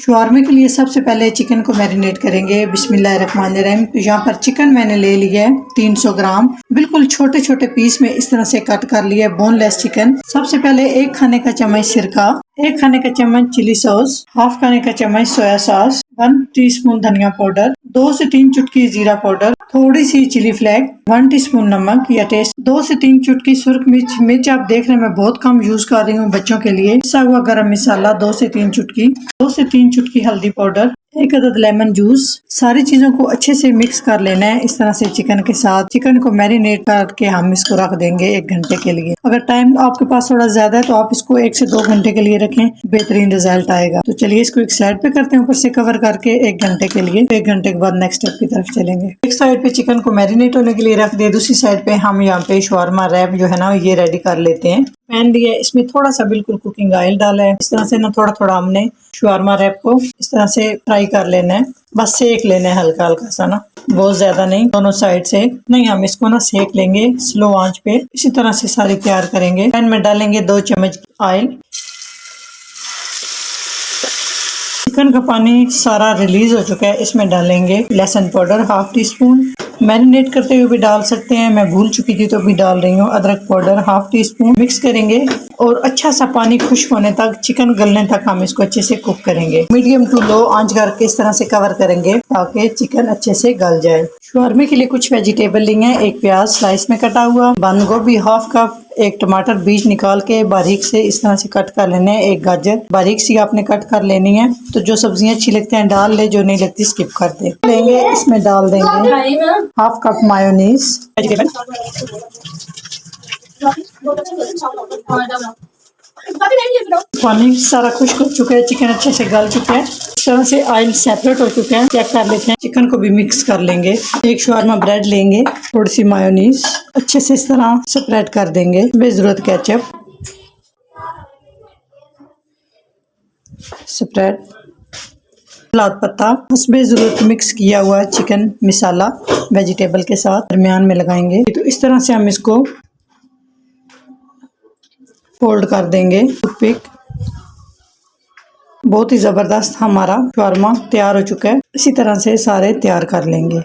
शवारमे के लिए सबसे पहले चिकन को मैरिनेट करेंगे। बिस्मिल्लाहिर्रहमानिर्रहीम। तो यहाँ पर चिकन मैंने ले लिया है 300 ग्राम, बिल्कुल छोटे छोटे पीस में इस तरह से कट कर लिया है, बोनलेस चिकन। सबसे पहले 1 खाने का चम्मच सिरका, 1 खाने का चम्मच चिली सॉस, हाफ खाने का चम्मच सोया सॉस, 1 टीस्पून धनिया पाउडर, 2 से 3 चुटकी जीरा पाउडर, थोड़ी सी चिली फ्लेक्स, 1 टीस्पून नमक या टेस्ट, 2 से 3 चुटकी सुर्ख मिर्च। मिर्च आप देख रहे हैं मैं बहुत कम यूज कर रही हूँ बच्चों के लिए। पिसा हुआ गरम मसाला 2 से 3 चुटकी, 2 से 3 चुटकी हल्दी पाउडर, 1 अदद लेमन जूस। सारी चीजों को अच्छे से मिक्स कर लेना है इस तरह से चिकन के साथ। चिकन को मैरिनेट करके हम इसको रख देंगे 1 घंटे के लिए। अगर टाइम आपके पास थोड़ा ज्यादा है तो आप इसको 1 से 2 घंटे के लिए रखें, बेहतरीन रिजल्ट आएगा। तो चलिए इसको एक साइड पे करते हैं, ऊपर से कवर करके 1 घंटे के लिए। 1 घंटे के बाद नेक्स्ट स्टेप की तरफ चलेंगे। एक साइड पे चिकन को मैरिनेट होने के लिए रख दिया, दूसरी साइड पे हम यहाँ पे शवारमा रैप जो है ना ये रेडी कर लेते हैं। पैन लिया, इसमें थोड़ा सा बिल्कुल कुकिंग ऑयल डाला है। इस तरह से ना थोड़ा थोड़ा हमने शवारमा रैप को इस तरह से फ्राई कर लेना है, बस सेक लेना है हल्का हल्का सा ना, बहुत ज्यादा नहीं, दोनों साइड से नहीं। हम इसको ना सेक लेंगे स्लो आंच पे। इसी तरह से सारी तैयार करेंगे। पैन में डालेंगे 2 चम्मच ऑयल। चिकन का पानी सारा रिलीज हो चुका है, इसमें डालेंगे लहसुन powder half tea spoon. Marinate करते हुए भी डाल सकते हैं, मैं भूल चुकी थी तो भी डाल रही हूँ। अदरक powder half tea spoon. Mix करेंगे और अच्छा सा पानी खुश्क होने तक, चिकन गलने तक हम इसको अच्छे से कुक करेंगे। मीडियम टू लो आंच करके इस तरह से कवर करेंगे ताकि चिकन अच्छे से गल जाए। शवारमे के लिए कुछ वेजिटेबल लेंगे, 1 प्याज स्लाइस में कटा हुआ, बंद गोभी हाफ कप, 1 टमाटर बीज निकाल के बारीक से इस तरह से कट कर लेने हैं, 1 गाजर बारीक सी आपने कट कर लेनी है। तो जो सब्जियां अच्छी लगती हैं डाल ले, जो नहीं लगती स्किप कर दे। लेंगे इसमें डाल देंगे हाफ कप मायोनीज। पानी सारा खुश्क हो चुका है, चिकन अच्छे से गल चुका है, इस तरह से ऑयल सेपरेट हो चुका है। चेक कर लेते हैं। चिकन को भी मिक्स कर लेंगे। 1 शवारमा ब्रेड लेंगे, थोड़ी सी मायोनीज अच्छे से इस तरह स्प्रेड कर देंगे, बेजरूरत केचप स्प्रेड, सलाद पत्ता, हस्बे जरूरत मिक्स किया हुआ चिकन मसाला वेजिटेबल के साथ दरमियान में लगाएंगे। तो इस तरह से हम इसको फोल्ड कर देंगे। टूथपिक। बहुत ही जबरदस्त हमारा शवारमा तैयार हो चुका है। इसी तरह से सारे तैयार कर लेंगे।